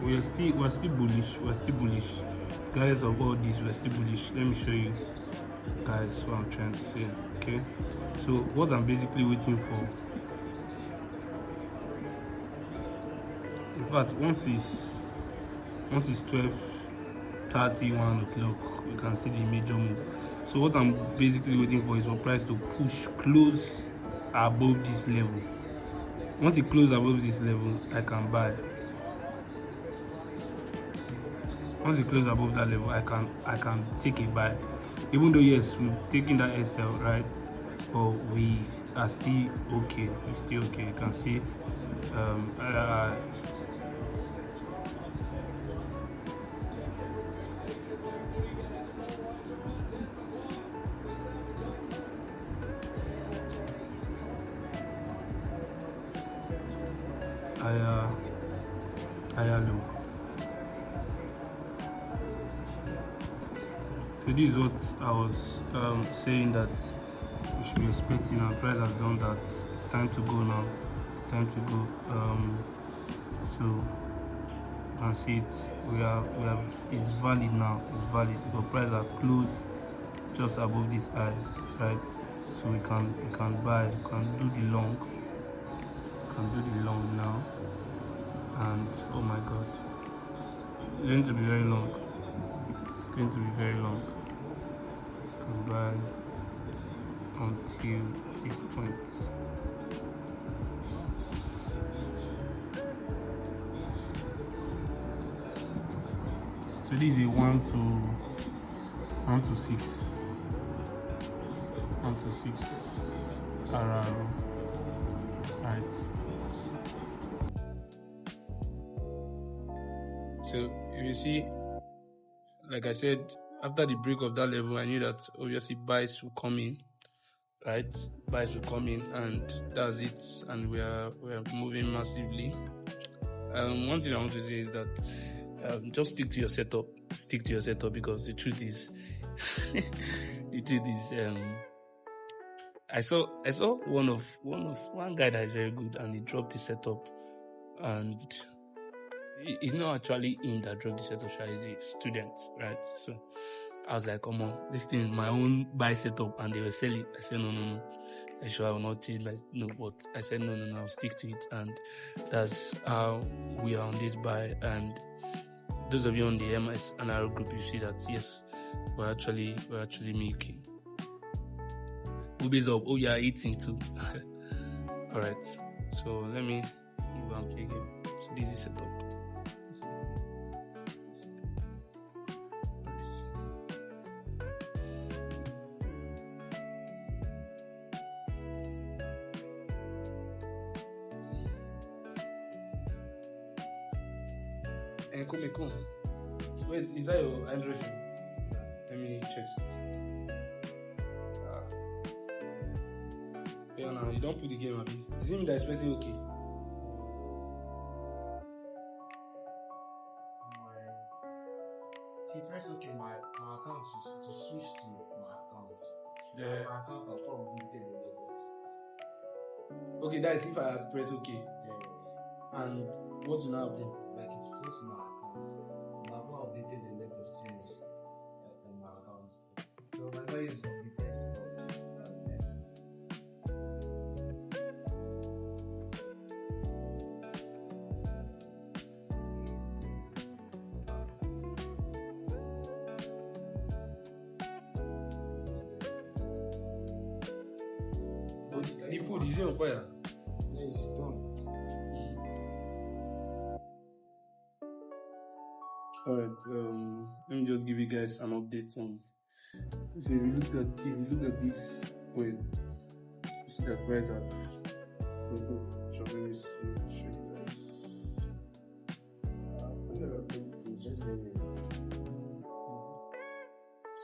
we're still bullish. We're still bullish. Regardless of all this, we're still bullish. Let me show you guys what I'm trying to say. Okay, so what I'm basically waiting for, in fact, once it's 12:30, 1 o'clock, we can see the major move. So what I'm basically waiting for is for price to push close above this level. Once it closes above this level, I can buy. Once it closes above that level, I can take a buy. Even though yes, we've taken that SL, right? But we are still okay. We're still okay. You can see higher low. So this is what I was saying that we should be expecting, and price has done that. It's time to go now. It's time to go. So you can see it. We have it's valid now. It's valid because price are close just above this high, right? So we can buy. We can do the long. We can do the long now. And oh my god, it's going to be very long. It's going to be very long. Can buy until this point. So this is a 1 to 6 RR, right? So if you see, like I said, after the break of that level, I knew that obviously buys will come in, right? Buys will come in, and that's it. And we are moving massively. One thing I want to say is that just stick to your setup. Stick to your setup, because the truth is, I saw one guy that is very good, and he dropped his setup, and he's not actually in that dropped the setup. He's a student, right? So I was like, come on, this thing, my own buy setup, and they were selling. I said, no. I sure I will not change but I said no, I'll stick to it, and that's how we are on this buy. And those of you on the MS and our group, you see that yes, we're actually making. Ubi's up. Oh yeah, eating too. All right. So let me go and play game. So this is setup. Nice. Come. Wait, is that your Android phone? Let me check something. Yeah, now you don't put the game, Abi. Is it me that's expecting okay? He pressed okay, my account to switch to my account. Yeah. My account has probably deleted a lot of. Okay, that is if I press okay. Yes. And what will now happen? Like it goes to my account. I've not updated a lot of things on my account. So my mail is updated to the food is on fire. yeah, it's done. Alright, let me just give you guys an update on. So if you look at this point, you see that price have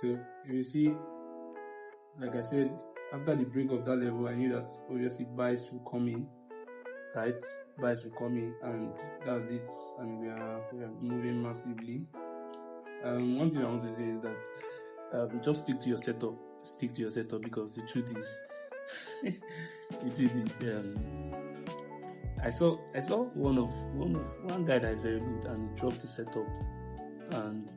So if you see, like I said, after the break of that level, I knew that obviously buys will come in, right? Buys will come in, and that's it. And we are moving massively. One thing I want to say is that just stick to your setup. Stick to your setup, because the truth is, I saw one guy that is very good and he dropped the setup, and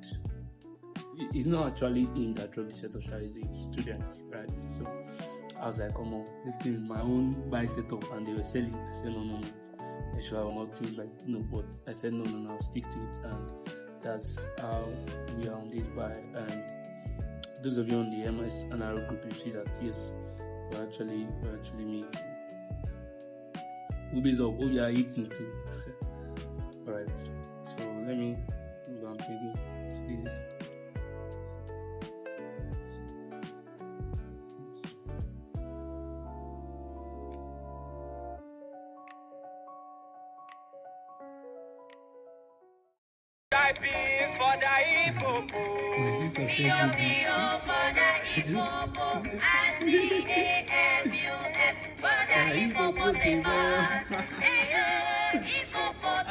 it's not actually him that dropped the setup, he's a student, right? So I was like, come on, this thing is my own buy setup, and they were selling. I said, no. I sure I will not change, but I said no, I'll stick to it, and that's how we are on this buy. And those of you on the MS and our group, you see that yes, we're actually making. Ubi's up, we are eating too. Alright, so let me move on again. So this is for the hippopo. For the hippopo. I-C-A-M-U-S. For the hippopotamus. Hey, hippopotamus.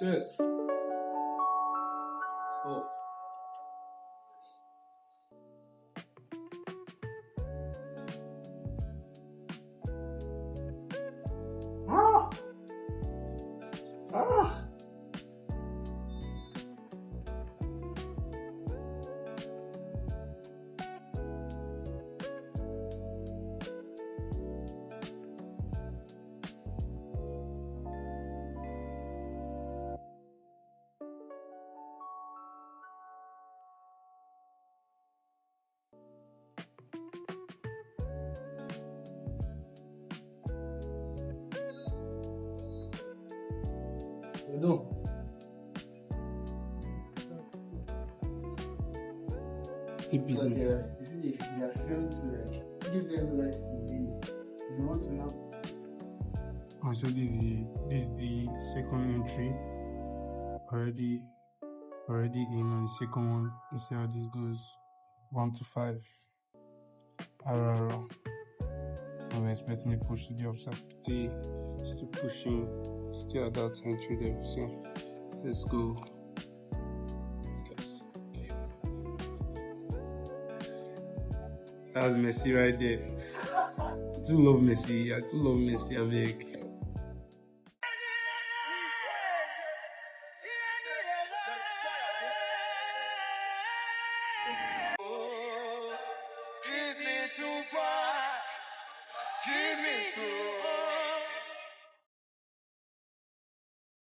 shit. Oh. No. Keep But busy. they are failing to give them life in this. So they want to now. So this is the second entry. Already in on the second one. Let's see how this goes. 1 to 5. RR. I'm expecting a push to the upside. Still pushing. Still at that entry there. So let's go. That's Messi right there. I too love Messi. I beg. Give me too far. Give me so